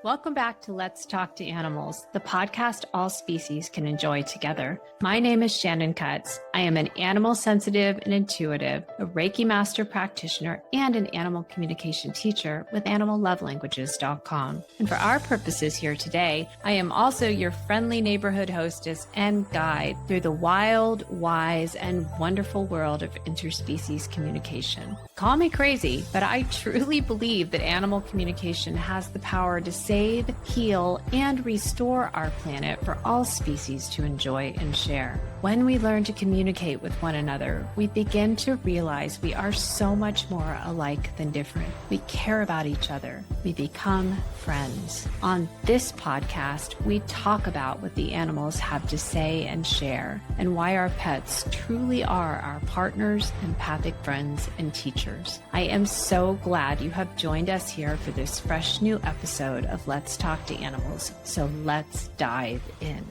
Welcome back to Let's Talk to Animals, the podcast all species can enjoy together. My name is Shannon Cutts. I am an animal sensitive and intuitive, a Reiki master practitioner, and an animal communication teacher with animallovelanguages.com. And for our purposes here today, I am also your friendly neighborhood hostess and guide through the wild, wise, and wonderful world of interspecies communication. Call me crazy, but I truly believe that animal communication has the power to save, heal, and restore our planet for all species to enjoy and share. When we learn to communicate with one another, we begin to realize we are so much more alike than different. We care about each other. We become friends. On this podcast, we talk about what the animals have to say and share, and why our pets truly are our partners, empathic friends, and teachers. I am so glad you have joined us here for this fresh new episode of Let's Talk to Animals. So let's dive in.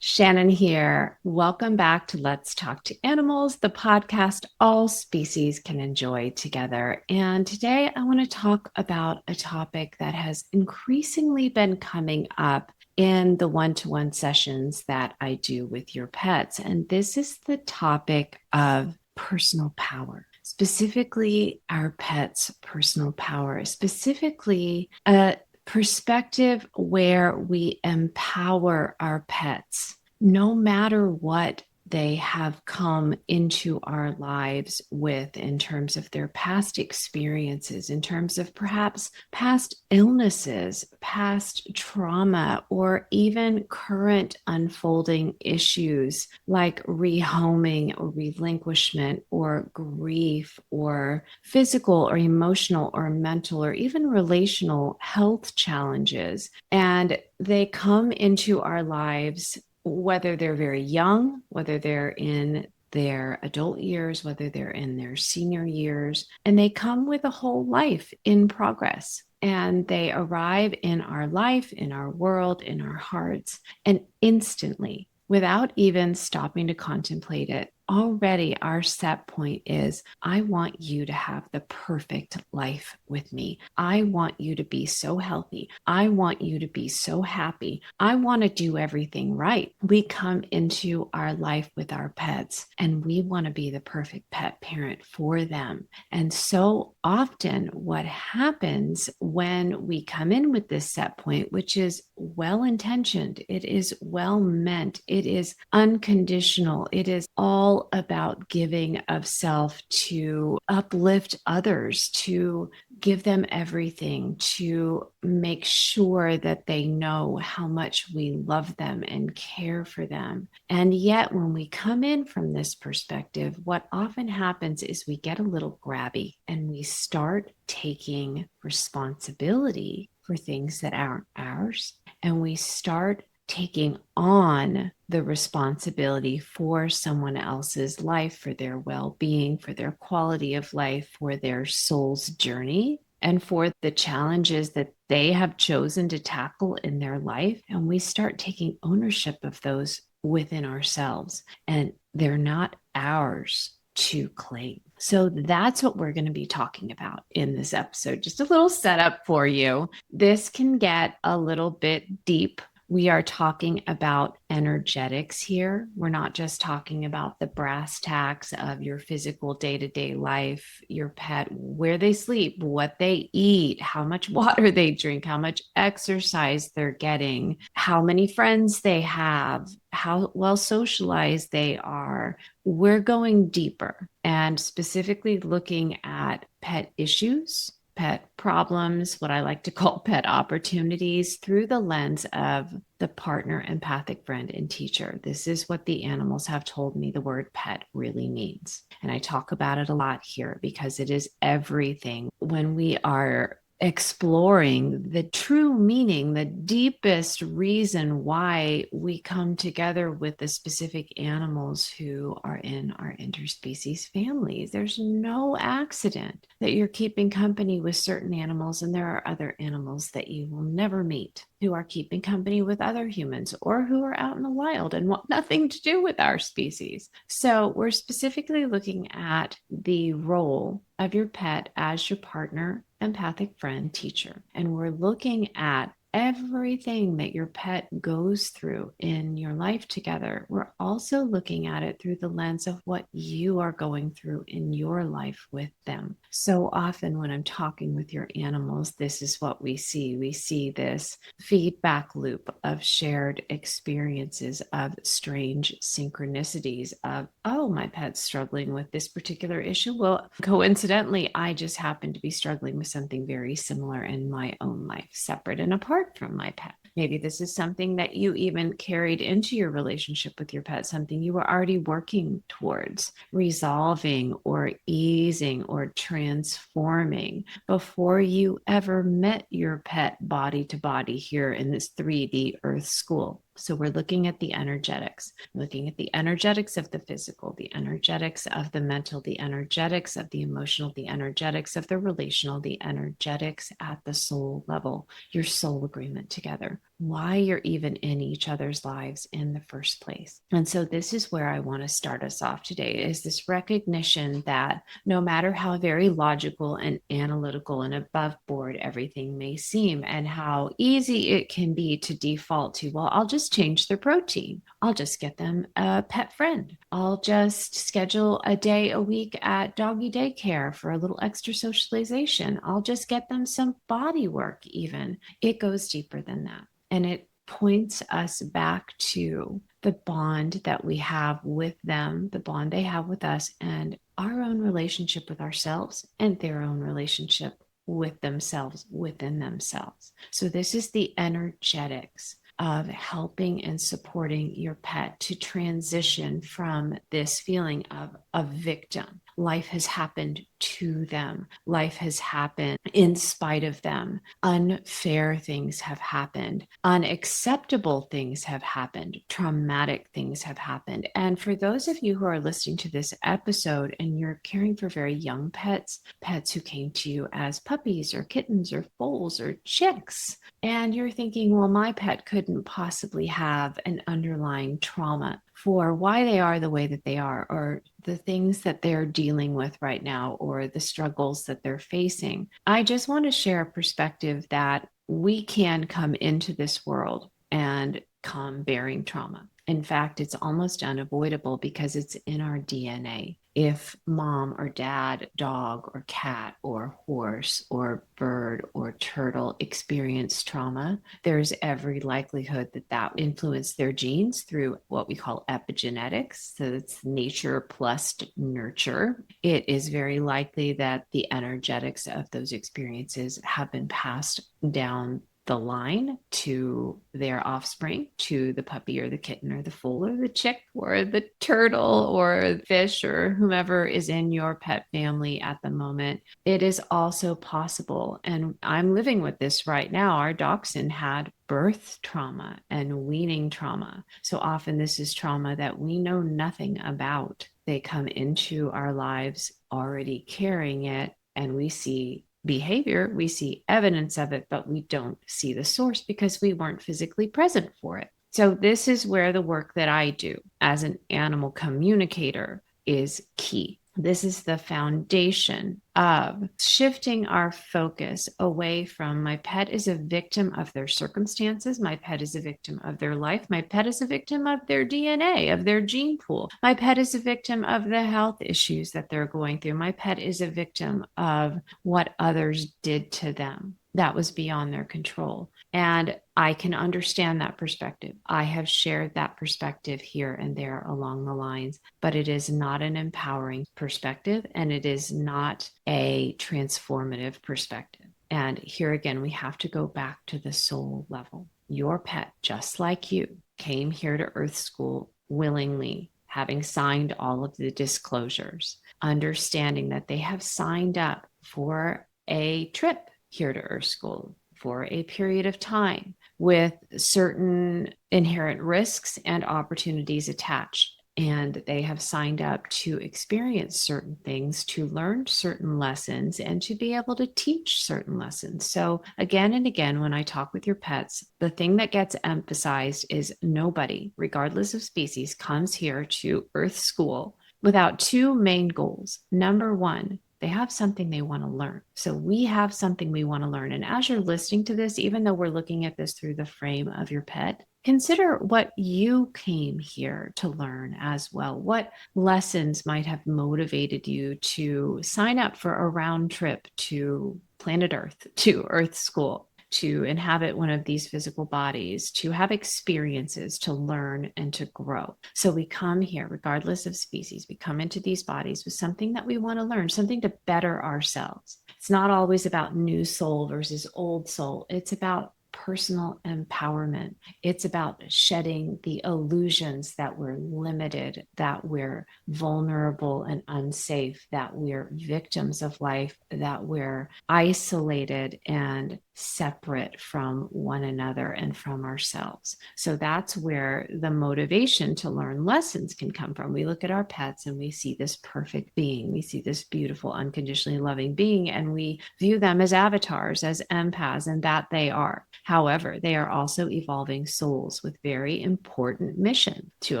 Shannon here. Welcome back to Let's Talk to Animals, the podcast all species can enjoy together. And today I want to talk about a topic that has increasingly been coming up in the one-to-one sessions that I do with your pets. And this is the topic of personal power. Specifically, our pets' personal power, specifically a perspective where we empower our pets, no matter what they have come into our lives with in terms of their past experiences, in terms of perhaps past illnesses, past trauma, or even current unfolding issues like rehoming or relinquishment or grief or physical or emotional or mental or even relational health challenges. And they come into our lives whether they're very young, whether they're in their adult years, whether they're in their senior years, and they come with a whole life in progress. And they arrive in our life, in our world, in our hearts, and instantly, without even stopping to contemplate it, already our set point is, I want you to have the perfect life with me. I want you to be so healthy. I want you to be so happy. I want to do everything right. We come into our life with our pets and we want to be the perfect pet parent for them. And so often what happens when we come in with this set point, which is well-intentioned, it is well-meant, it is unconditional, it is all about giving of self to uplift others, to give them everything, to make sure that they know how much we love them and care for them. And yet when we come in from this perspective, what often happens is we get a little grabby and we start taking responsibility for things that aren't ours. And we start taking on the responsibility for someone else's life, for their well-being, for their quality of life, for their soul's journey, and for the challenges that they have chosen to tackle in their life. And we start taking ownership of those within ourselves, and they're not ours to claim. So that's what we're going to be talking about in this episode. Just a little setup for you. This can get a little bit deep. We are talking about energetics here. We're not just talking about the brass tacks of your physical day-to-day life, your pet, where they sleep, what they eat, how much water they drink, how much exercise they're getting, how many friends they have, how well socialized they are. We're going deeper and specifically looking at pet issues, pet problems, what I like to call pet opportunities, through the lens of the partner, empathic friend, and teacher. This is what the animals have told me the word pet really means. And I talk about it a lot here because it is everything. When we are exploring the true meaning, the deepest reason why we come together with the specific animals who are in our interspecies families. There's no accident that you're keeping company with certain animals and there are other animals that you will never meet. who are keeping company with other humans or who are out in the wild and want nothing to do with our species. So we're specifically looking at the role of your pet as your partner, empathic friend, teacher. And we're looking at everything that your pet goes through in your life together. We're also looking at it through the lens of what you are going through in your life with them. So often when I'm talking with your animals, this is what we see. We see this feedback loop of shared experiences, of strange synchronicities of, oh, my pet's struggling with this particular issue. Well, coincidentally, I just happen to be struggling with something very similar in my own life, separate and apart from my pet. Maybe this is something that you even carried into your relationship with your pet, something you were already working towards resolving or easing or transforming before you ever met your pet body to body here in this 3D Earth school. So we're looking at the energetics, looking at the energetics of the physical, the energetics of the mental, the energetics of the emotional, the energetics of the relational, the energetics at the soul level, your soul agreement together, why you're even in each other's lives in the first place. And so this is where I want to start us off today, is this recognition that no matter how very logical and analytical and above board everything may seem, and how easy it can be to default to, well, I'll just change their protein. I'll just get them a pet friend. I'll just schedule a day a week at doggy daycare for a little extra socialization. I'll just get them some body work even. It goes deeper than that. And it points us back to the bond that we have with them, the bond they have with us, and our own relationship with ourselves and their own relationship with themselves within themselves. So this is the energetics of helping and supporting your pet to transition from this feeling of a victim. Life has happened to them. Life has happened in spite of them. Unfair things have happened. Unacceptable things have happened. Traumatic things have happened. And for those of you who are listening to this episode and you're caring for very young pets, pets who came to you as puppies or kittens or foals or chicks, and you're thinking, well, my pet couldn't possibly have an underlying trauma for why they are the way that they are, or the things that they're dealing with right now, or the struggles that they're facing. I just want to share a perspective that we can come into this world and come bearing trauma. In fact, it's almost unavoidable because it's in our DNA. If mom or dad, dog or cat or horse or bird or turtle experience trauma, there's every likelihood that that influenced their genes through what we call epigenetics. So it's nature plus nurture. It is very likely that the energetics of those experiences have been passed down the line to their offspring, to the puppy or the kitten or the foal or the chick or the turtle or fish or whomever is in your pet family at the moment. It is also possible, and I'm living with this right now, our dachshund had birth trauma and weaning trauma. So often this is trauma that we know nothing about. They come into our lives already carrying it, and we see behavior, we see evidence of it, but we don't see the source because we weren't physically present for it. So this is where the work that I do as an animal communicator is key. This is the foundation of shifting our focus away from my pet is a victim of their circumstances. My pet is a victim of their life. My pet is a victim of their DNA, of their gene pool. My pet is a victim of the health issues that they're going through. My pet is a victim of what others did to them that was beyond their control. And I can understand that perspective. I have shared that perspective here and there along the lines, but it is not an empowering perspective, and it is not a transformative perspective. And here again, we have to go back to the soul level. Your pet, just like you, came here to Earth School willingly, having signed all of the disclosures, understanding that they have signed up for a trip here to Earth School for a period of time with certain inherent risks and opportunities attached. and they have signed up to experience certain things, to learn certain lessons, and to be able to teach certain lessons. So again and again, when I talk with your pets, the thing that gets emphasized is nobody, regardless of species, comes here to Earth School without two main goals. Number one, they have something they want to learn. So we have something we want to learn. And as you're listening to this, even though we're looking at this through the frame of your pet, consider what you came here to learn as well. What lessons might have motivated you to sign up for a round trip to planet Earth, to Earth School, to inhabit one of these physical bodies, to have experiences, to learn and to grow. So we come here, regardless of species, we come into these bodies with something that we want to learn, something to better ourselves. It's not always about new soul versus old soul. It's about personal empowerment. It's about shedding the illusions that we're limited, that we're vulnerable and unsafe, that we're victims of life, that we're isolated and separate from one another and from ourselves. So that's where the motivation to learn lessons can come from. We look at our pets and we see this perfect being. We see this beautiful, unconditionally loving being, and we view them as avatars, as empaths, and that they are. However, they are also evolving souls with very important mission to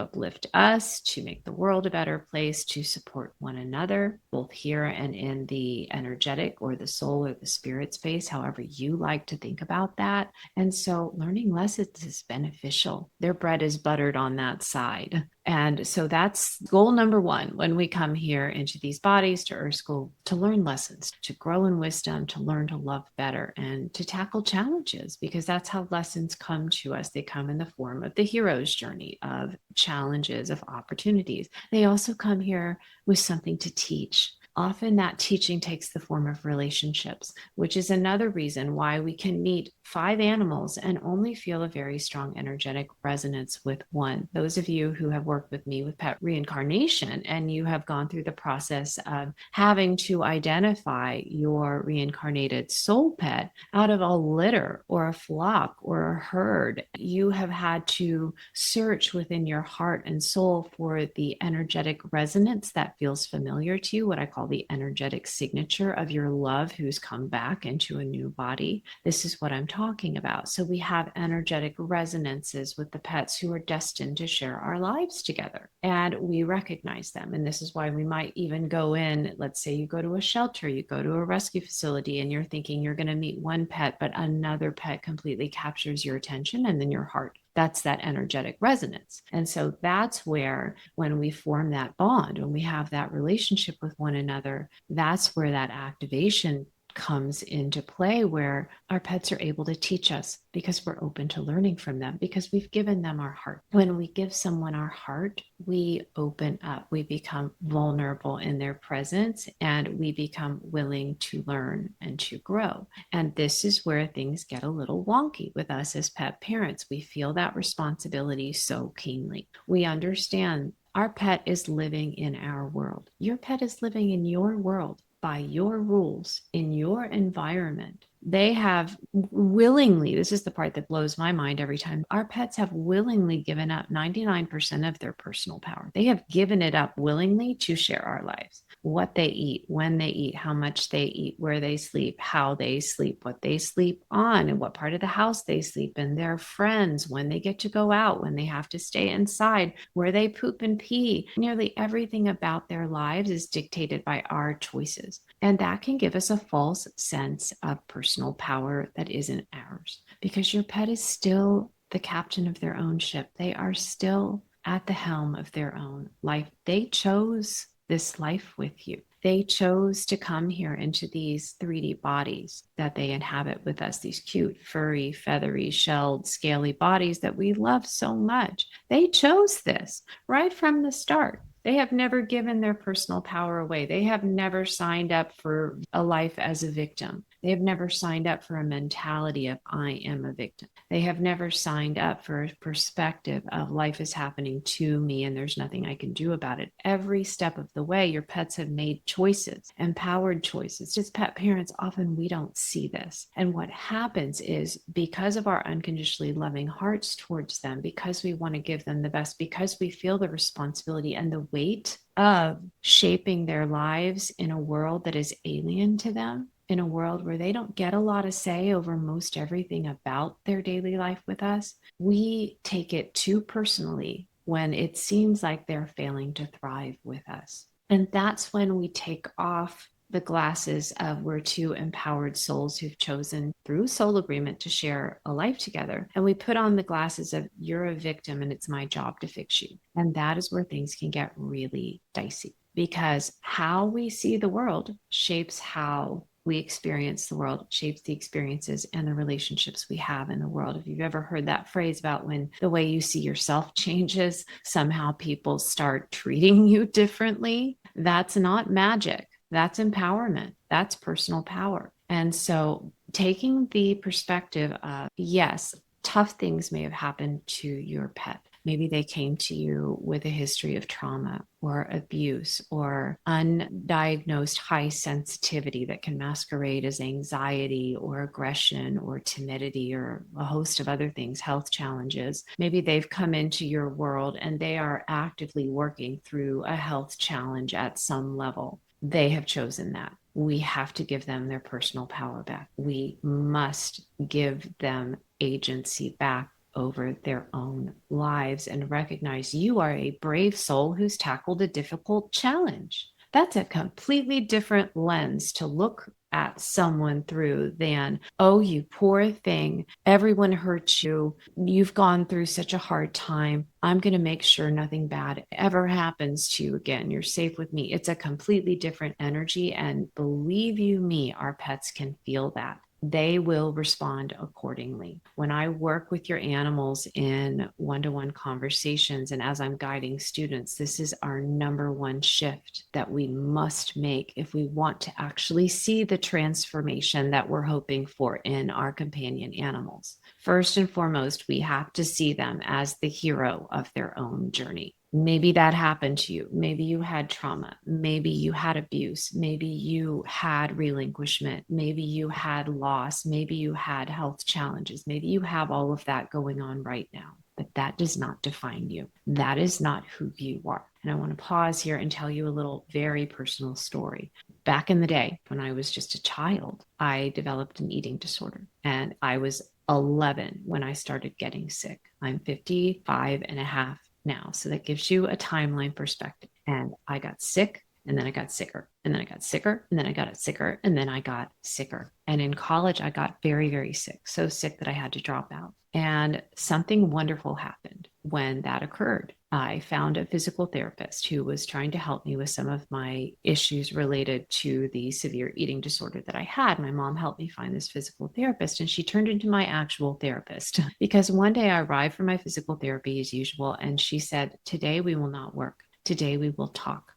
uplift us, to make the world a better place, to support one another, both here and in the energetic or the soul or the spirit space, however you like to think about that. And so learning lessons is beneficial. Their bread is buttered on that side. And so that's goal number one when we come here into these bodies to Earth School, to learn lessons, to grow in wisdom, to learn to love better, and to tackle challenges, because that's how lessons come to us. They come in the form of the hero's journey, of challenges, of opportunities. They also come here with something to teach. Often that teaching takes the form of relationships, which is another reason why we can meet 5 animals and only feel a very strong energetic resonance with one. Those of you who have worked with me with pet reincarnation and you have gone through the process of having to identify your reincarnated soul pet out of a litter or a flock or a herd, you have had to search within your heart and soul for the energetic resonance that feels familiar to you, what I call the energetic signature of your love who's come back into a new body. This is what I'm talking about. So we have energetic resonances with the pets who are destined to share our lives together, and we recognize them. And this is why we might even go in, let's say you go to a shelter, you go to a rescue facility, and you're thinking you're going to meet one pet, but another pet completely captures your attention and then your heart. That's that energetic resonance. And so that's where, when we form that bond, when we have that relationship with one another, that's where that activation comes into play, where our pets are able to teach us because we're open to learning from them, because we've given them our heart. When we give someone our heart, we open up, we become vulnerable in their presence, and we become willing to learn and to grow. And this is where things get a little wonky with us as pet parents. We feel that responsibility so keenly. We understand our pet is living in our world. Your pet is living in your world, by your rules, in your environment. They have willingly, this is the part that blows my mind every time, our pets have willingly given up 99% of their personal power. They have given it up willingly to share our lives. What they eat, when they eat, how much they eat, where they sleep, how they sleep, what they sleep on, and what part of the house they sleep in, their friends, when they get to go out, when they have to stay inside, where they poop and pee. Nearly everything about their lives is dictated by our choices. And that can give us a false sense of personal power that isn't ours, because your pet is still the captain of their own ship. They are still at the helm of their own life. They chose this life with you. They chose to come here into these 3D bodies that they inhabit with us, these cute, furry, feathery, shelled, scaly bodies that we love so much. They chose this right from the start. They have never given their personal power away. They have never signed up for a life as a victim. They have never signed up for a mentality of I am a victim. They have never signed up for a perspective of life is happening to me and there's nothing I can do about it. Every step of the way, your pets have made choices, empowered choices. As pet parents, often we don't see this. And what happens is because of our unconditionally loving hearts towards them, because we want to give them the best, because we feel the responsibility and the weight of shaping their lives in a world that is alien to them, in a world where they don't get a lot of say over most everything about their daily life with us, we take it too personally when it seems like they're failing to thrive with us. And that's when we take off the glasses of we're two empowered souls who've chosen through soul agreement to share a life together. And we put on the glasses of you're a victim and it's my job to fix you. And that is where things can get really dicey, because how we see the world shapes how we experience the world, shapes the experiences and the relationships we have in the world. If you've ever heard that phrase about when the way you see yourself changes, somehow people start treating you differently, that's not magic. That's empowerment. That's personal power. And so taking the perspective of, yes, tough things may have happened to your pet. Maybe they came to you with a history of trauma or abuse or undiagnosed high sensitivity that can masquerade as anxiety or aggression or timidity or a host of other things, health challenges. Maybe they've come into your world and they are actively working through a health challenge at some level. They have chosen that. We have to give them their personal power back. We must give them agency back over their own lives and recognize you are a brave soul who's tackled a difficult challenge. That's a completely different lens to look at someone through than, oh, you poor thing, everyone hurt you, you've gone through such a hard time, I'm going to make sure nothing bad ever happens to you again, you're safe with me. It's a completely different energy, and believe you me, our pets can feel that. They will respond accordingly. When I work with your animals in one-to-one conversations, and as I'm guiding students, this is our number one shift that we must make if we want to actually see the transformation that we're hoping for in our companion animals. First and foremost, we have to see them as the hero of their own journey. Maybe that happened to you. Maybe you had trauma. Maybe you had abuse. Maybe you had relinquishment. Maybe you had loss. Maybe you had health challenges. Maybe you have all of that going on right now. But that does not define you. That is not who you are. And I want to pause here and tell you a little very personal story. Back in the day, when I was just a child, I developed an eating disorder, and I was 11 when I started getting sick. I'm 55 and a half now. So that gives you a timeline perspective. And I got sick, and then I got sicker, and then I got sicker, and then I got sicker, and then I got sicker. And in college, I got very, very sick, so sick that I had to drop out. And something wonderful happened when that occurred. I found a physical therapist who was trying to help me with some of my issues related to the severe eating disorder that I had. My mom helped me find this physical therapist, and she turned into my actual therapist because one day I arrived for my physical therapy as usual, and she said, "Today we will not work. Today we will talk,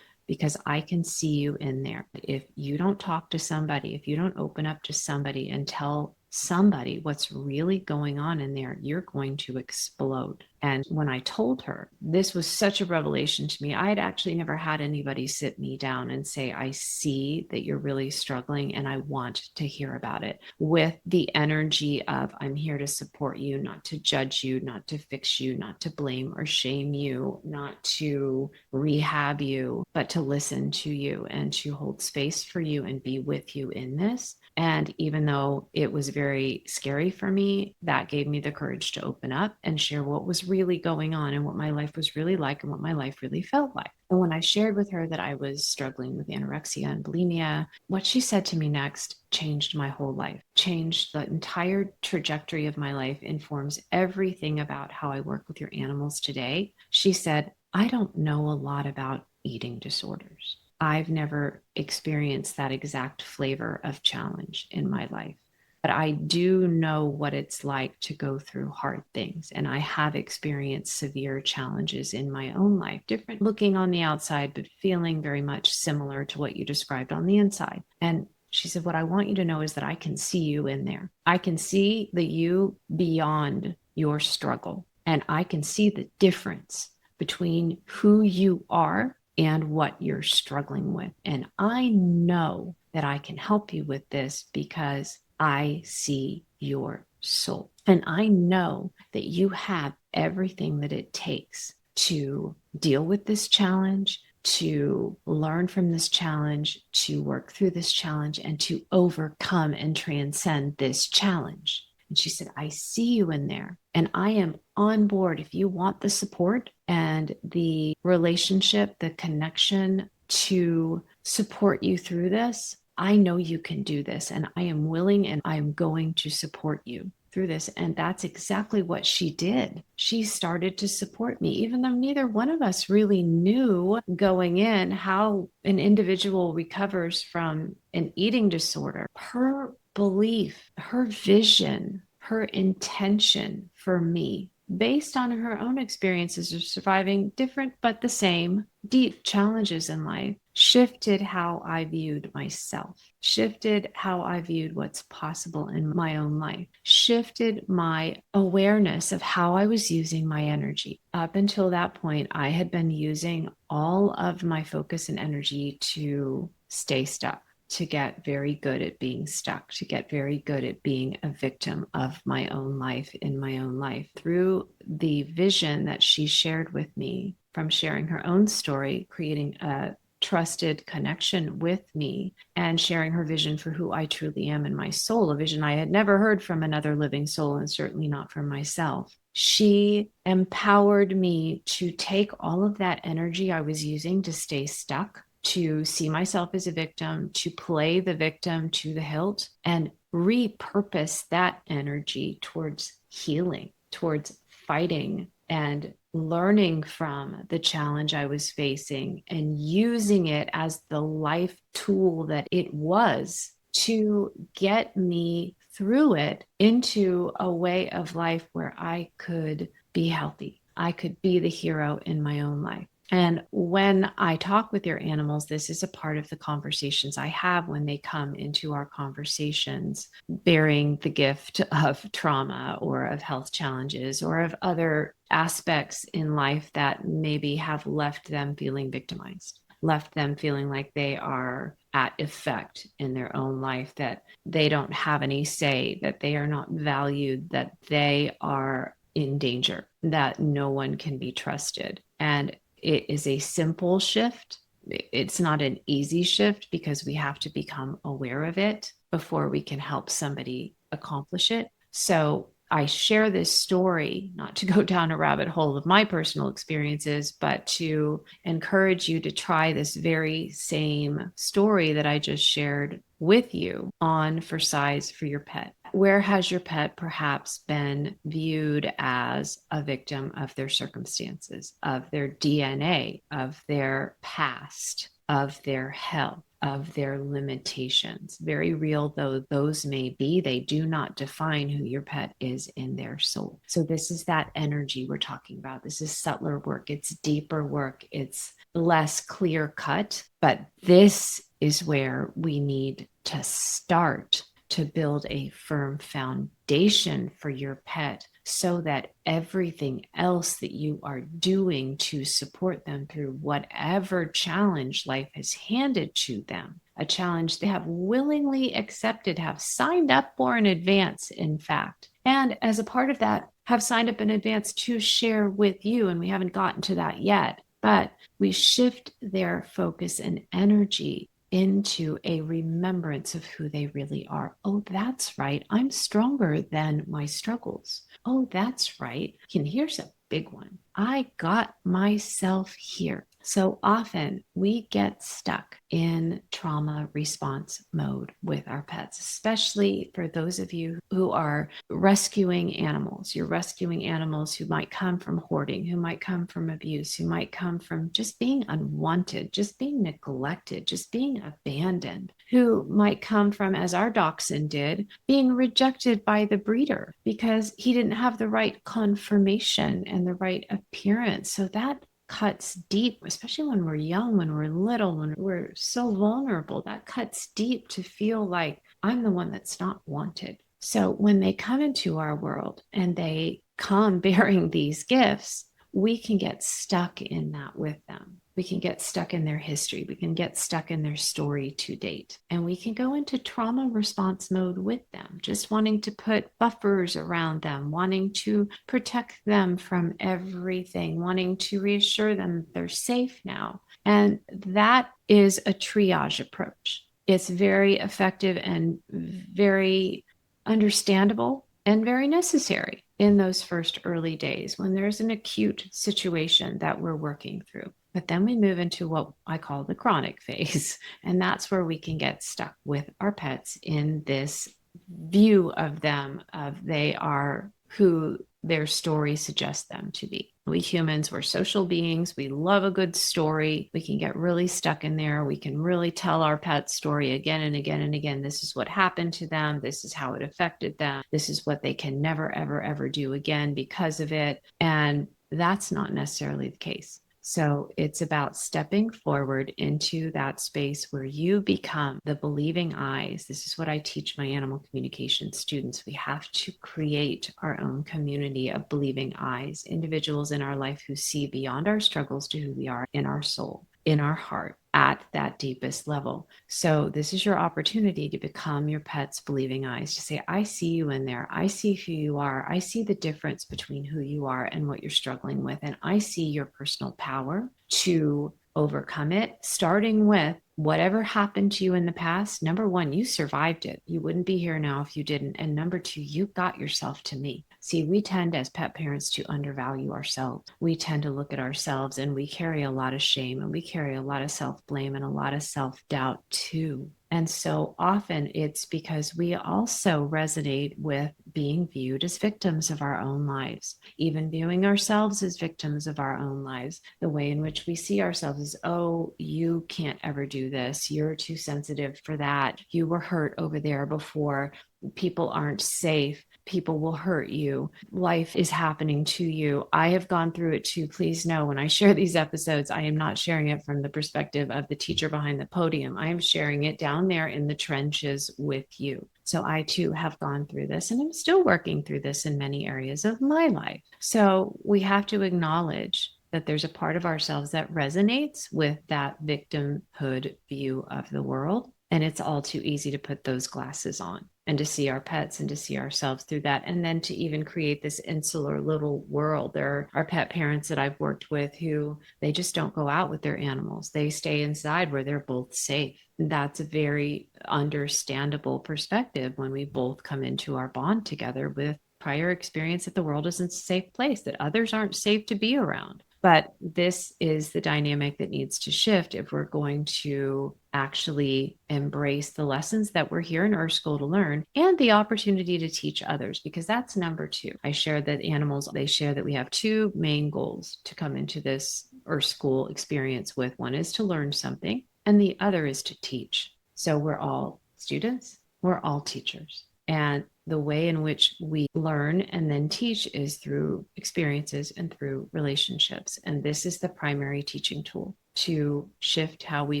because I can see you in there. If you don't talk to somebody, if you don't open up to somebody and tell somebody what's really going on in there, you're going to explode." And when I told her, this was such a revelation to me. I had actually never had anybody sit me down and say, I see that you're really struggling and I want to hear about it, with the energy of, I'm here to support you, not to judge you, not to fix you, not to blame or shame you, not to rehab you, but to listen to you and to hold space for you and be with you in this. And even though it was very scary for me, that gave me the courage to open up and share what was really going on and what my life was really like and what my life really felt like. And when I shared with her that I was struggling with anorexia and bulimia, what she said to me next changed my whole life, changed the entire trajectory of my life, informs everything about how I work with your animals today. She said, I don't know a lot about eating disorders. I've never experienced that exact flavor of challenge in my life, but I do know what it's like to go through hard things. And I have experienced severe challenges in my own life, different looking on the outside, but feeling very much similar to what you described on the inside. And She said, what I want you to know is that I can see you in there. I can see the you beyond your struggle. And I can see the difference between who you are and what you're struggling with. And I know that I can help you with this because I see your soul. And I know that you have everything that it takes to deal with this challenge, to learn from this challenge, to work through this challenge, and to overcome and transcend this challenge. And she said, I see you in there, and I am on board. If you want the support and the relationship, the connection to support you through this, I know you can do this, and I am willing and I'm going to support you through this. And that's exactly what she did. She started to support me, even though neither one of us really knew going in how an individual recovers from an eating disorder. Her belief, her vision, her intention for me, based on her own experiences of surviving different but the same deep challenges in life, shifted how I viewed myself, shifted how I viewed what's possible in my own life, shifted my awareness of how I was using my energy. Up until that point, I had been using all of my focus and energy to stay stuck, to get very good at being stuck, to get very good at being a victim of my own life in my own life. Through the vision that she shared with me from sharing her own story, creating a trusted connection with me and sharing her vision for who I truly am in my soul, a vision I had never heard from another living soul and certainly not from myself. She empowered me to take all of that energy I was using to stay stuck, to see myself as a victim, to play the victim to the hilt, and repurpose that energy towards healing, towards fighting and learning from the challenge I was facing and using it as the life tool that it was to get me through it into a way of life where I could be healthy. I could be the hero in my own life. And when I talk with your animals, this is a part of the conversations I have when they come into our conversations, bearing the gift of trauma or of health challenges or of other aspects in life that maybe have left them feeling victimized, left them feeling like they are at effect in their own life, that they don't have any say, that they are not valued, that they are in danger, that no one can be trusted. And it is a simple shift. It's not an easy shift because we have to become aware of it before we can help somebody accomplish it. So I share this story, not to go down a rabbit hole of my personal experiences, but to encourage you to try this very same story that I just shared with you on for size for your pet. Where has your pet perhaps been viewed as a victim of their circumstances, of their DNA, of their past, of their health, of their limitations? Very real though those may be, they do not define who your pet is in their soul. So this is that energy we're talking about. This is subtler work. It's deeper work. It's less clear cut, but this is where we need to start to build a firm foundation for your pet so that everything else that you are doing to support them through whatever challenge life has handed to them, a challenge they have willingly accepted, have signed up for in advance, in fact. And as a part of that, have signed up in advance to share with you. And we haven't gotten to that yet, but we shift their focus and energy into a remembrance of who they really are. Oh, that's right. I'm stronger than my struggles. Oh, that's right. And here's a big one. I got myself here. So often we get stuck in trauma response mode with our pets, especially for those of you who are rescuing animals. You're rescuing animals who might come from hoarding, who might come from abuse, who might come from just being unwanted, just being neglected, just being abandoned, who might come from, as our dachshund did, being rejected by the breeder because he didn't have the right conformation and the right appearance. So that cuts deep, especially when we're young, when we're little, when we're so vulnerable. That cuts deep to feel like I'm the one that's not wanted. So when they come into our world and they come bearing these gifts, we can get stuck in that with them. We can get stuck in their history. We can get stuck in their story to date. And we can go into trauma response mode with them, just wanting to put buffers around them, wanting to protect them from everything, wanting to reassure them they're safe now. And that is a triage approach. It's very effective and very understandable and very necessary in those first early days when there's an acute situation that we're working through. But then we move into what I call the chronic phase. And that's where we can get stuck with our pets in this view of them, of they are who their story suggests them to be. We humans, we're social beings. We love a good story. We can get really stuck in there. We can really tell our pet story again and again and again. This is what happened to them. This is how it affected them. This is what they can never, ever, ever do again because of it. And that's not necessarily the case. So it's about stepping forward into that space where you become the believing eyes. This is what I teach my animal communication students. We have to create our own community of believing eyes, individuals in our life who see beyond our struggles to who we are in our soul, in our heart, at that deepest level. So this is your opportunity to become your pet's believing eyes, to say, I see you in there. I see who you are. I see the difference between who you are and what you're struggling with. And I see your personal power to overcome it, starting with whatever happened to you in the past. Number one, you survived it. You wouldn't be here now if you didn't. And number two, you got yourself to me. See, we tend as pet parents to undervalue ourselves. We tend to look at ourselves and we carry a lot of shame and we carry a lot of self-blame and a lot of self-doubt too. And so often it's because we also resonate with being viewed as victims of our own lives, even viewing ourselves as victims of our own lives. The way in which we see ourselves is, oh, you can't ever do this. You're too sensitive for that. You were hurt over there before. People aren't safe. People will hurt you. Life is happening to you. I have gone through it too. Please know when I share these episodes, I am not sharing it from the perspective of the teacher behind the podium. I am sharing it down there in the trenches with you. So I too have gone through this and I'm still working through this in many areas of my life. So we have to acknowledge that there's a part of ourselves that resonates with that victimhood view of the world. And it's all too easy to put those glasses on and to see our pets and to see ourselves through that. And then to even create this insular little world. There are pet parents that I've worked with who they just don't go out with their animals. They stay inside where they're both safe. And that's a very understandable perspective when we both come into our bond together with prior experience that the world isn't a safe place, that others aren't safe to be around. But this is the dynamic that needs to shift if we're going to actually embrace the lessons that we're here in Earth School to learn and the opportunity to teach others, because that's number two. I shared that animals, they share that we have two main goals to come into this Earth School experience with. One is to learn something and the other is to teach. So we're all students, we're all teachers. And the way in which we learn and then teach is through experiences and through relationships. And this is the primary teaching tool to shift how we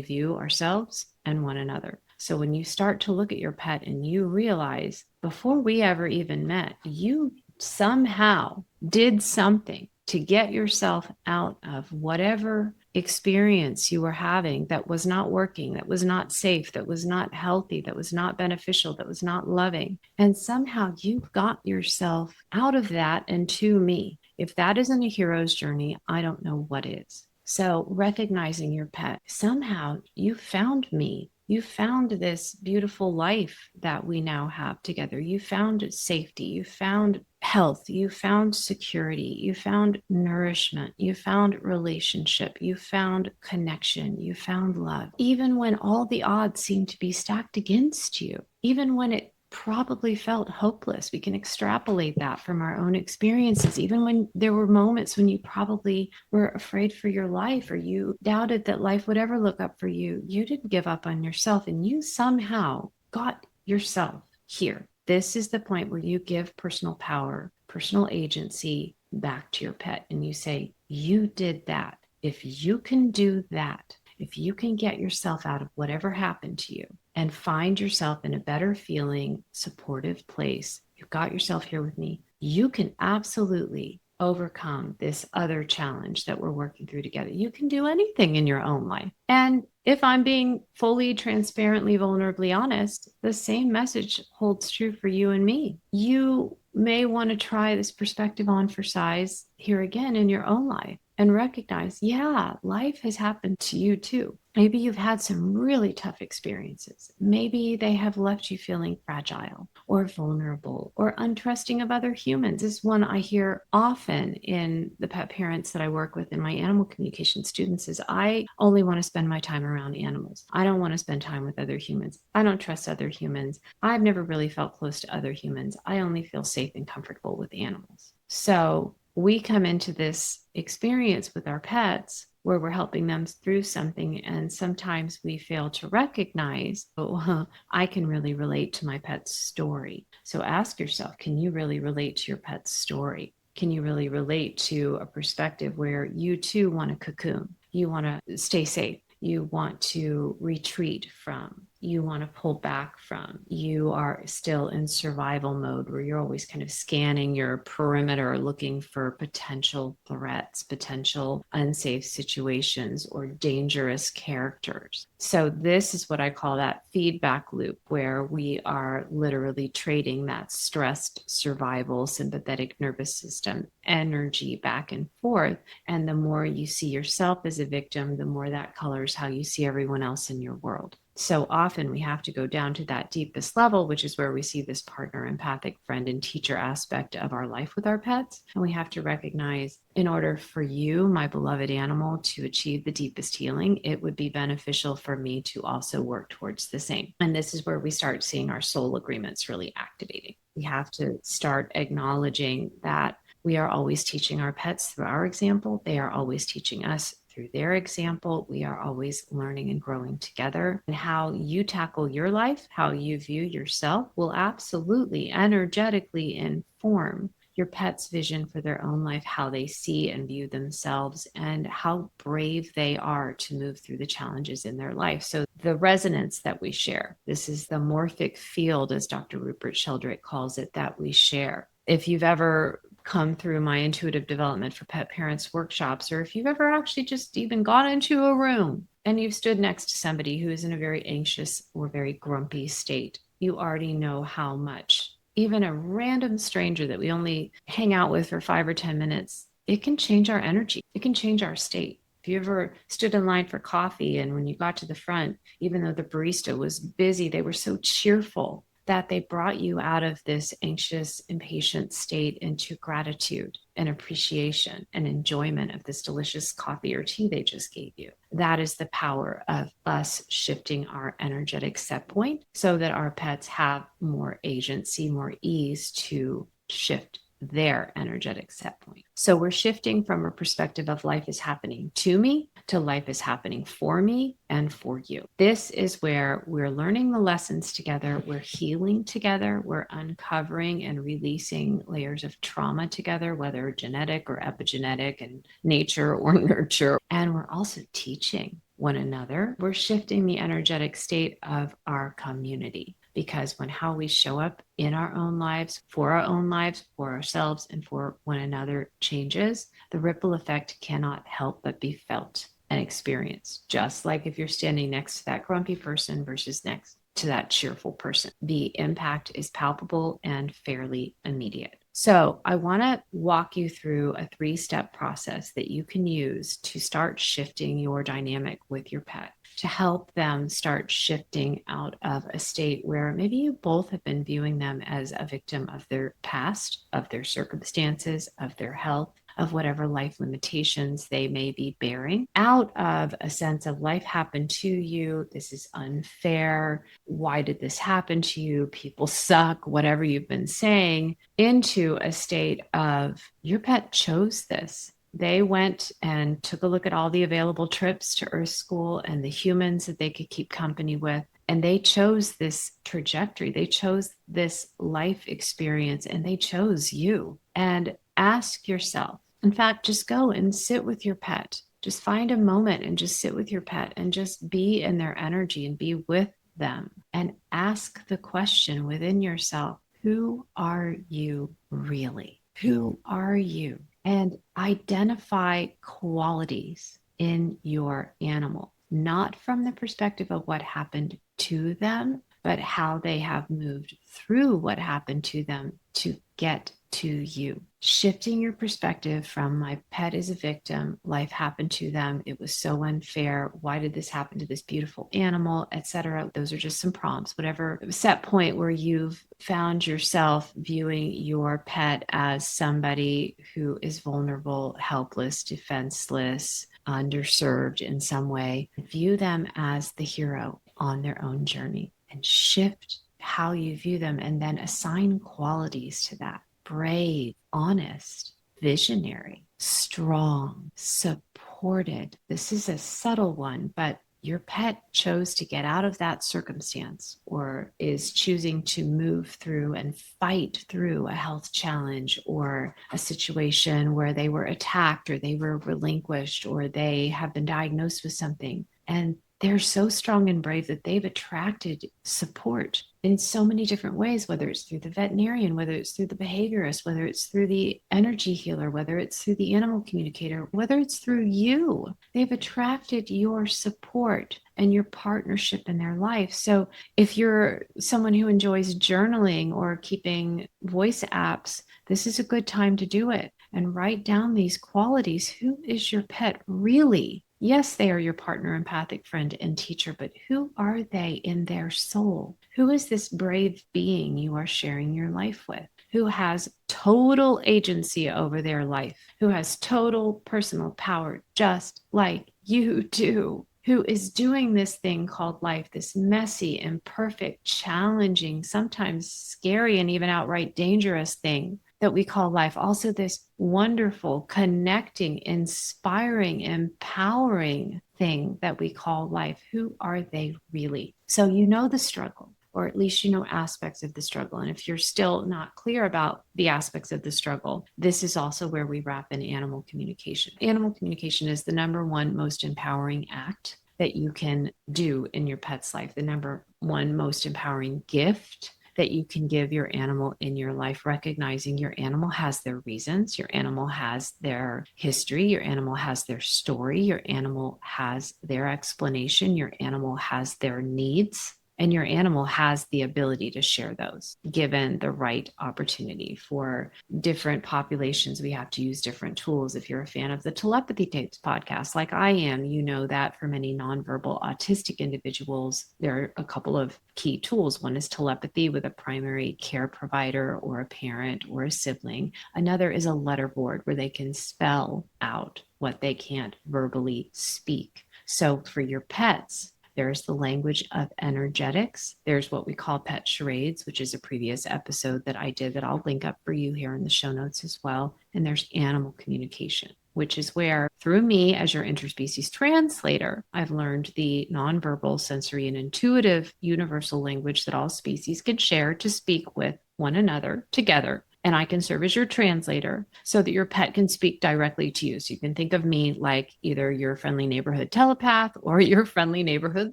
view ourselves and one another. So when you start to look at your pet and you realize before we ever even met, you somehow did something to get yourself out of whatever experience you were having that was not working, that was not safe, that was not healthy, that was not beneficial, that was not loving. And somehow you got yourself out of that and to me. If that isn't a hero's journey, I don't know what is. So recognizing your pet, somehow you found me. You found this beautiful life that we now have together. You found safety. You found health. You found security. You found nourishment. You found relationship. You found connection. You found love. Even when all the odds seem to be stacked against you, even when it probably felt hopeless. We can extrapolate that from our own experiences. Even when there were moments when you probably were afraid for your life or you doubted that life would ever look up for you, you didn't give up on yourself and you somehow got yourself here. This is the point where you give personal power, personal agency back to your pet and you say, you did that. If you can do that, if you can get yourself out of whatever happened to you and find yourself in a better feeling, supportive place, you've got yourself here with me, you can absolutely overcome this other challenge that we're working through together. You can do anything in your own life. And if I'm being fully, transparently, vulnerably honest, the same message holds true for you and me. You may want to try this perspective on for size here again in your own life and recognize, yeah, life has happened to you too. Maybe you've had some really tough experiences. Maybe they have left you feeling fragile or vulnerable or untrusting of other humans. This is one I hear often in the pet parents that I work with in my animal communication students is I only want to spend my time around animals. I don't want to spend time with other humans. I don't trust other humans. I've never really felt close to other humans. I only feel safe and comfortable with animals. So we come into this experience with our pets where we're helping them through something. And sometimes we fail to recognize, oh, I can really relate to my pet's story. So ask yourself, can you really relate to your pet's story? Can you really relate to a perspective where you too want to cocoon? You want to stay safe. You want to retreat from, you want to pull back from, you are still in survival mode where you're always kind of scanning your perimeter, looking for potential threats, potential unsafe situations, or dangerous characters. So this is what I call that feedback loop, where we are literally trading that stressed survival sympathetic nervous system energy back and forth. And the more you see yourself as a victim, the more that colors how you see everyone else in your world. So often we have to go down to that deepest level, which is where we see this partner, empathic friend, and teacher aspect of our life with our pets. And we have to recognize, in order for you, my beloved animal, to achieve the deepest healing, it would be beneficial for me to also work towards the same. And this is where we start seeing our soul agreements really activating. We have to start acknowledging that we are always teaching our pets through our example. They are always teaching us through their example. We are always learning and growing together. And how you tackle your life, how you view yourself, will absolutely energetically inform your pet's vision for their own life, how they see and view themselves, and how brave they are to move through the challenges in their life. So the resonance that we share, this is the morphic field, as Dr. Rupert Sheldrake calls it, that we share. If you've ever come through my intuitive development for pet parents workshops, or if you've ever actually just even gone into a room and you've stood next to somebody who is in a very anxious or very grumpy state, you already know how much even a random stranger that we only hang out with for 5 or 10 minutes, it can change our energy. It can change our state. If you ever stood in line for coffee and when you got to the front, even though the barista was busy, they were so cheerful that they brought you out of this anxious, impatient state into gratitude and appreciation and enjoyment of this delicious coffee or tea they just gave you. That is the power of us shifting our energetic set point so that our pets have more agency, more ease to shift their energetic set point. So we're shifting from a perspective of life is happening to me to life is happening for me and for you. This is where we're learning the lessons together. We're healing together. We're uncovering and releasing layers of trauma together, whether genetic or epigenetic and nature or nurture. And we're also teaching one another. We're shifting the energetic state of our community. Because when how we show up in our own lives, for ourselves, and for one another changes, the ripple effect cannot help but be felt and experienced. Just like if you're standing next to that grumpy person versus next to that cheerful person, the impact is palpable and fairly immediate. So I want to walk you through a 3-step process that you can use to start shifting your dynamic with your pet, to help them start shifting out of a state where maybe you both have been viewing them as a victim of their past, of their circumstances, of their health, of whatever life limitations they may be bearing, out of a sense of life happened to you, this is unfair, why did this happen to you, people suck, whatever you've been saying, into a state of your pet chose this. They went and took a look at all the available trips to Earth School and the humans that they could keep company with. And they chose this trajectory. They chose this life experience and they chose you. And ask yourself, in fact, just go and sit with your pet Just find a moment and just sit with your pet and just be in their energy and be with them and ask the question within yourself, who are you really? Who are you? And identify qualities in your animal, not from the perspective of what happened to them, but how they have moved through what happened to them to get to you. Shifting your perspective from my pet is a victim, life happened to them, it was so unfair, why did this happen to this beautiful animal, etc. Those are just some prompts. Whatever set point where you've found yourself viewing your pet as somebody who is vulnerable, helpless, defenseless, underserved in some way, view them as the hero on their own journey and shift how you view them, and then assign qualities to that. Brave, honest, visionary, strong, supported. This is a subtle one, but your pet chose to get out of that circumstance or is choosing to move through and fight through a health challenge or a situation where they were attacked or they were relinquished or they have been diagnosed with something. And they're so strong and brave that they've attracted support in so many different ways, whether it's through the veterinarian, whether it's through the behaviorist, whether it's through the energy healer, whether it's through the animal communicator, whether it's through you. They've attracted your support and your partnership in their life. So if you're someone who enjoys journaling or keeping voice apps, this is a good time to do it and write down these qualities. Who is your pet really? Yes, they are your partner, empathic friend, and teacher, but who are they in their soul? Who is this brave being you are sharing your life with? Who has total agency over their life? Who has total personal power, just like you do? Who is doing this thing called life, this messy, imperfect, challenging, sometimes scary, and even outright dangerous thing that we call life. Also, this wonderful, connecting, inspiring, empowering thing that we call life. Who are they really? So you know the struggle, or at least you know aspects of the struggle. And if you're still not clear about the aspects of the struggle, this is also where we wrap in animal communication. Animal communication is the number one most empowering act that you can do in your pet's life, the number one most empowering gift that you can give your animal in your life, recognizing your animal has their reasons, your animal has their history, your animal has their story, your animal has their explanation, your animal has their needs, and your animal has the ability to share those given the right opportunity. For different populations, we have to use different tools. If you're a fan of the Telepathy Tapes podcast, like I am, you know that for many nonverbal autistic individuals, there are a couple of key tools. One is telepathy with a primary care provider or a parent or a sibling. Another is a letter board where they can spell out what they can't verbally speak. So for your pets, there's the language of energetics. There's what we call pet charades, which is a previous episode that I did that I'll link up for you here in the show notes as well. And there's animal communication, which is where through me as your interspecies translator, I've learned the nonverbal, sensory, and intuitive universal language that all species can share to speak with one another together. And I can serve as your translator so that your pet can speak directly to you. So you can think of me like either your friendly neighborhood telepath or your friendly neighborhood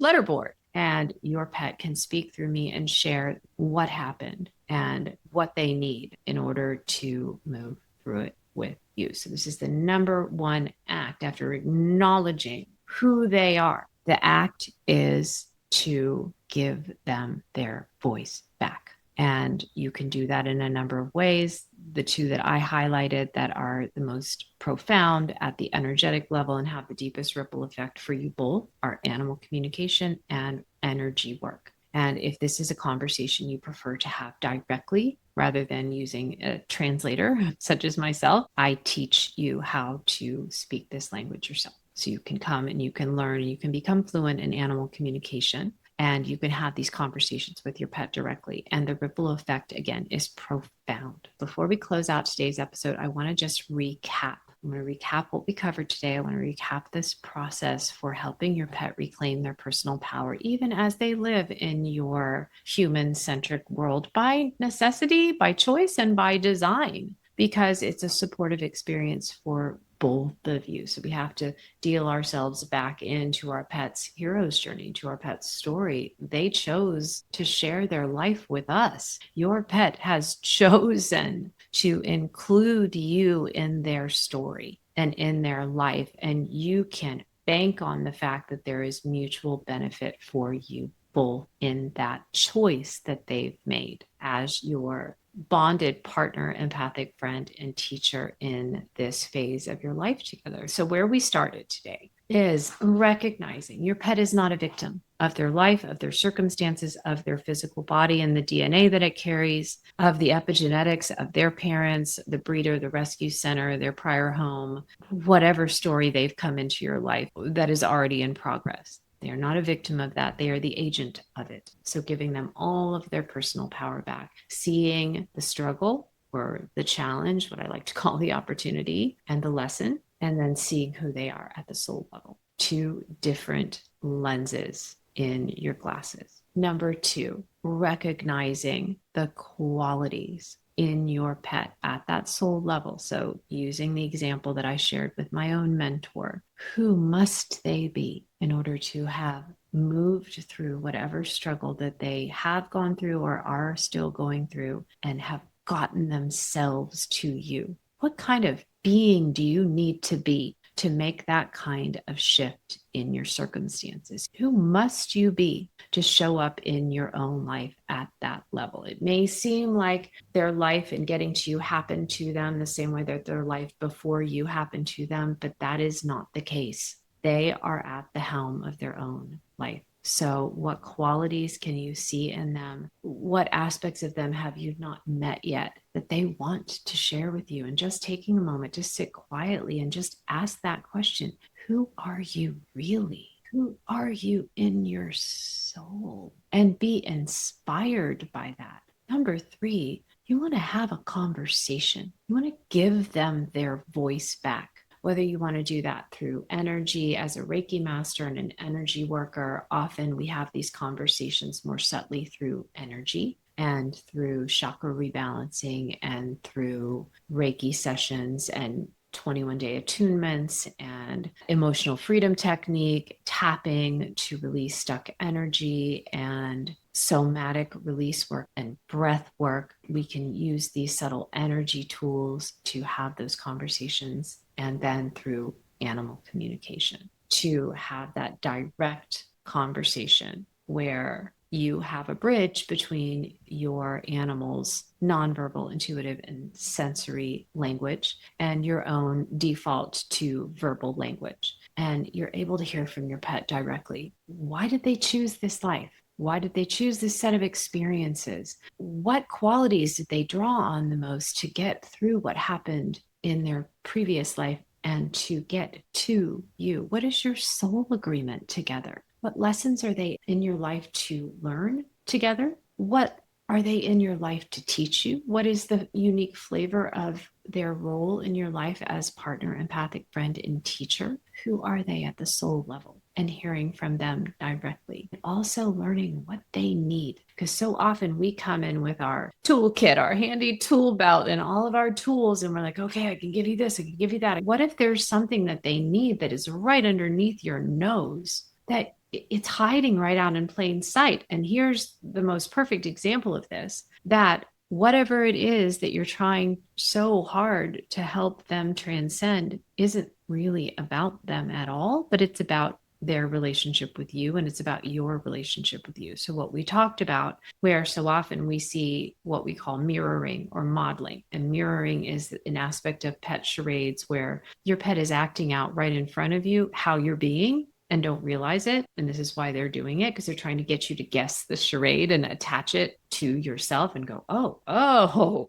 letterboard. And your pet can speak through me and share what happened and what they need in order to move through it with you. So this is the number one act after acknowledging who they are. The act is to give them their voice back. And you can do that in a number of ways. The two that I highlighted that are the most profound at the energetic level and have the deepest ripple effect for you both are animal communication and energy work. And if this is a conversation you prefer to have directly rather than using a translator, such as myself, I teach you how to speak this language yourself. So you can come and you can learn and you can become fluent in animal communication. And you can have these conversations with your pet directly. And the ripple effect, again, is profound. Before we close out today's episode, I want to just recap. I'm going to recap what we covered today. I want to recap this process for helping your pet reclaim their personal power, even as they live in your human-centric world by necessity, by choice, and by design, because it's a supportive experience for both of you. So we have to deal ourselves back into our pet's hero's journey, to our pet's story. They chose to share their life with us. Your pet has chosen to include you in their story and in their life. And you can bank on the fact that there is mutual benefit for you both in that choice that they've made as your bonded partner, empathic friend, and teacher in this phase of your life together. So where we started today is recognizing your pet is not a victim of their life, of their circumstances, of their physical body and the DNA that it carries, of the epigenetics of their parents, the breeder, the rescue center, their prior home, whatever story they've come into your life that is already in progress. They are not a victim of that. They are the agent of it. So giving them all of their personal power back, seeing the struggle or the challenge, what I like to call the opportunity and the lesson, and then seeing who they are at the soul level. Two different lenses in your glasses. Number two, recognizing the qualities in your pet at that soul level. So using the example that I shared with my own mentor, who must they be in order to have moved through whatever struggle that they have gone through or are still going through and have gotten themselves to you? What kind of being do you need to be to make that kind of shift in your circumstances? Who must you be to show up in your own life at that level? It may seem like their life and getting to you happened to them the same way that their life before you happened to them, but that is not the case. They are at the helm of their own life. So what qualities can you see in them? What aspects of them have you not met yet that they want to share with you? And just taking a moment to sit quietly and just ask that question. Who are you really? Who are you in your soul? And be inspired by that. Number three, you want to have a conversation. You want to give them their voice back. Whether you want to do that through energy as a Reiki master and an energy worker, often we have these conversations more subtly through energy and through chakra rebalancing and through Reiki sessions and 21-day attunements and emotional freedom technique, tapping to release stuck energy and somatic release work and breath work. We can use these subtle energy tools to have those conversations, and then through animal communication to have that direct conversation where you have a bridge between your animal's nonverbal, intuitive, and sensory language and your own default to verbal language. And you're able to hear from your pet directly. Why did they choose this life? Why did they choose this set of experiences? What qualities did they draw on the most to get through what happened in their previous life and to get to you? What is your soul agreement together? What lessons are they in your life to learn together? What are they in your life to teach you? What is the unique flavor of their role in your life as partner, empathic friend, and teacher? Who are they at the soul level? And hearing from them directly. Also learning what they need. Because so often we come in with our toolkit, our handy tool belt, and all of our tools, and we're like, okay, I can give you this, I can give you that. What if there's something that they need that is right underneath your nose that it's hiding right out in plain sight? And here's the most perfect example of this, that whatever it is that you're trying so hard to help them transcend isn't really about them at all, but it's about their relationship with you, and it's about your relationship with you. So what we talked about, where so often we see what we call mirroring or modeling, and mirroring is an aspect of pet charades where your pet is acting out right in front of you how you're being and don't realize it. And this is why they're doing it, because they're trying to get you to guess the charade and attach it to yourself and go, oh,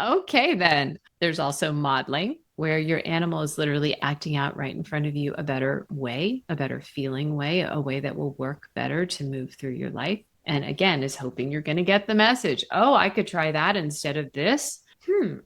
okay, then. There's also modeling, where your animal is literally acting out right in front of you a better way, a better feeling way, a way that will work better to move through your life. And again, is hoping you're going to get the message. Oh, I could try that instead of this.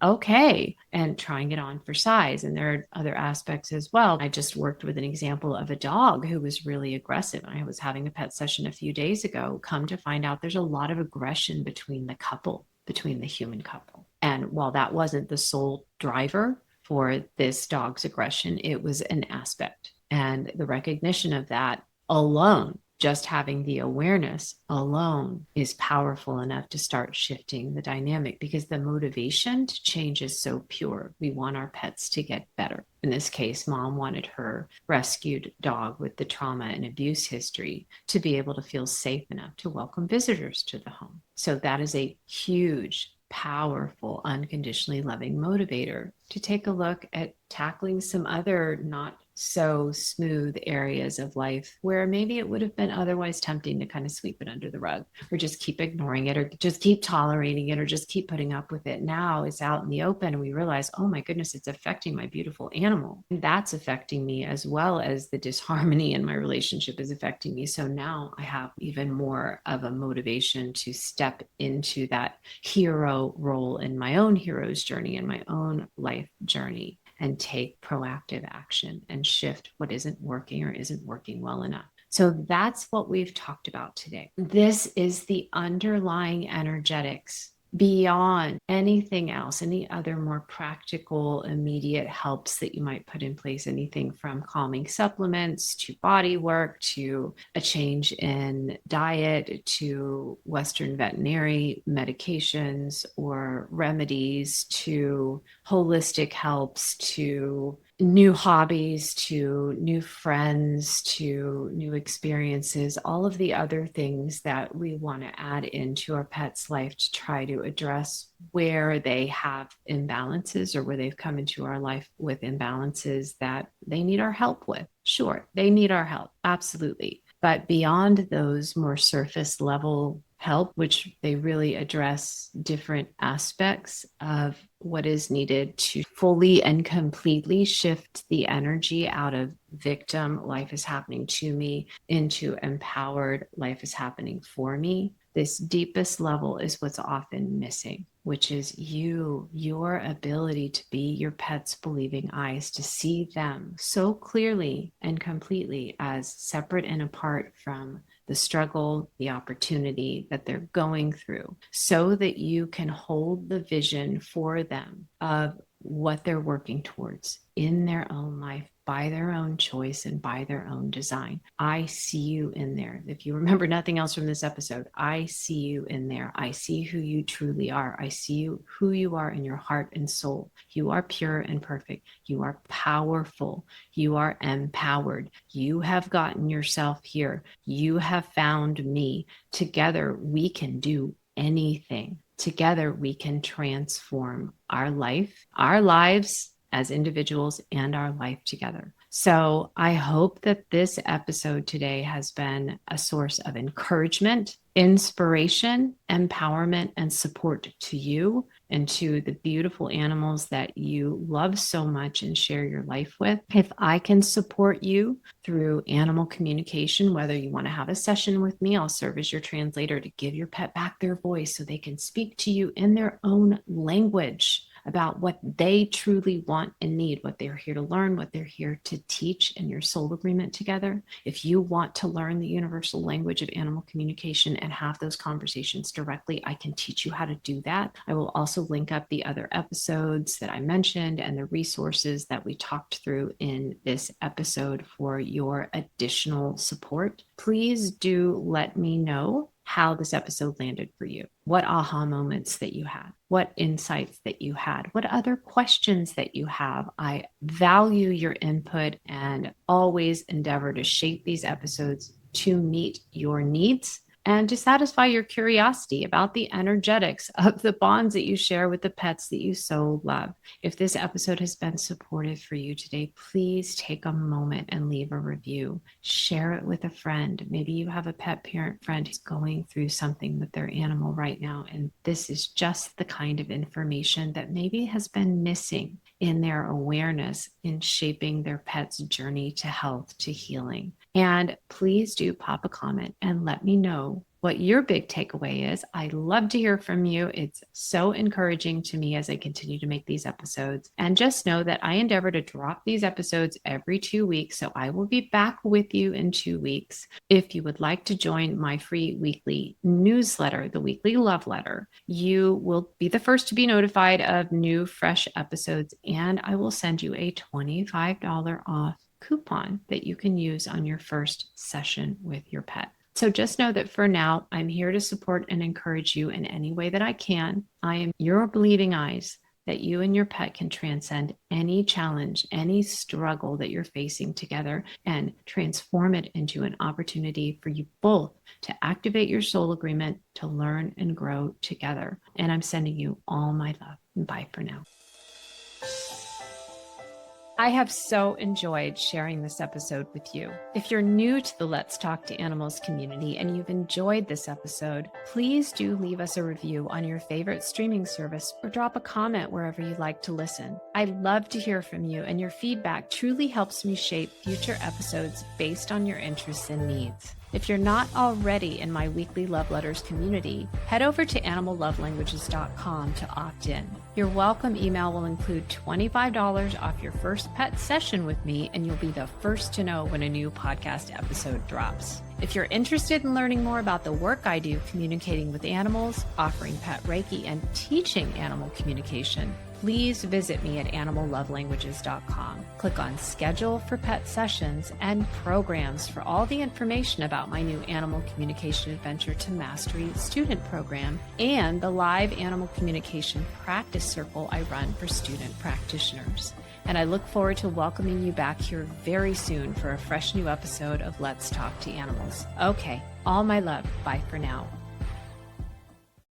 Okay. And trying it on for size. And there are other aspects as well. I just worked with an example of a dog who was really aggressive. I was having a pet session a few days ago. Come to find out there's a lot of aggression between the couple, between the human couple. And while that wasn't the sole driver for this dog's aggression. It was an aspect. And the recognition of that alone, just having the awareness alone, is powerful enough to start shifting the dynamic, because the motivation to change is so pure. We want our pets to get better. In this case, mom wanted her rescued dog with the trauma and abuse history to be able to feel safe enough to welcome visitors to the home. So that is a huge, powerful, unconditionally loving motivator to take a look at tackling some other not so smooth areas of life where maybe it would have been otherwise tempting to kind of sweep it under the rug, or just keep ignoring it, or just keep tolerating it, or just keep putting up with it. Now it's out in the open and we realize, oh my goodness, it's affecting my beautiful animal. And that's affecting me, as well as the disharmony in my relationship is affecting me. So now I have even more of a motivation to step into that hero role in my own hero's journey, in my own life journey, and take proactive action and shift what isn't working or isn't working well enough. So that's what we've talked about today. This is the underlying energetics beyond anything else, any other more practical, immediate helps that you might put in place, anything from calming supplements to body work to a change in diet to Western veterinary medications or remedies to holistic helps to new hobbies to new friends to new experiences, all of the other things that we want to add into our pet's life to try to address where they have imbalances or where they've come into our life with imbalances that they need our help with. Sure, they need our help. Absolutely. But beyond those more surface level help, which they really address different aspects of what is needed to fully and completely shift the energy out of victim, life is happening to me, into empowered, life is happening for me. This deepest level is what's often missing, which is your ability to be your pet's believing eyes, to see them so clearly and completely as separate and apart from the struggle, the opportunity that they're going through, so that you can hold the vision for them of what they're working towards in their own life, by their own choice and by their own design. I see you in there. If you remember nothing else from this episode, I see you in there. I see who you truly are. I see you, who you are in your heart and soul. You are pure and perfect. You are powerful. You are empowered. You have gotten yourself here. You have found me. Together, we can do anything. Together, we can transform our life, our lives as individuals, and our life together. So I hope that this episode today has been a source of encouragement, inspiration, empowerment, and support to you and to the beautiful animals that you love so much and share your life with. If I can support you through animal communication, whether you want to have a session with me, I'll serve as your translator to give your pet back their voice so they can speak to you in their own language about what they truly want and need, what they're here to learn, what they're here to teach in your soul agreement together. If you want to learn the universal language of animal communication and have those conversations directly, I can teach you how to do that. I will also link up the other episodes that I mentioned and the resources that we talked through in this episode for your additional support. Please do let me know how this episode landed for you, what aha moments that you had, what insights that you had, what other questions that you have. I value your input and always endeavor to shape these episodes to meet your needs and to satisfy your curiosity about the energetics of the bonds that you share with the pets that you so love. If this episode has been supportive for you today, please take a moment and leave a review. Share it with a friend. Maybe you have a pet parent friend who's going through something with their animal right now, and this is just the kind of information that maybe has been missing in their awareness in shaping their pet's journey to health, to healing. And please do pop a comment and let me know what your big takeaway is. I love to hear from you. It's so encouraging to me as I continue to make these episodes. And just know that I endeavor to drop these episodes every 2 weeks. So I will be back with you in 2 weeks. If you would like to join my free weekly newsletter, the Weekly Love Letter, you will be the first to be notified of new, fresh episodes. And I will send you a $25 off coupon that you can use on your first session with your pet. So just know that for now, I'm here to support and encourage you in any way that I can. I am your believing eyes that you and your pet can transcend any challenge, any struggle that you're facing together, and transform it into an opportunity for you both to activate your soul agreement to learn and grow together. And I'm sending you all my love. Bye for now. I have so enjoyed sharing this episode with you. If you're new to the Let's Talk to Animals community and you've enjoyed this episode, please do leave us a review on your favorite streaming service or drop a comment wherever you like to listen. I love to hear from you, and your feedback truly helps me shape future episodes based on your interests and needs. If you're not already in my weekly love letters community, head over to animallovelanguages.com to opt in. Your welcome email will include $25 off your first pet session with me, and you'll be the first to know when a new podcast episode drops. If you're interested in learning more about the work I do communicating with animals, offering pet Reiki, and teaching animal communication, please visit me at animallovelanguages.com. Click on Schedule for Pet Sessions and Programs for all the information about my new Animal Communication Adventure to Mastery student program and the live animal communication practice circle I run for student practitioners. And I look forward to welcoming you back here very soon for a fresh new episode of Let's Talk to Animals. Okay, all my love. Bye for now.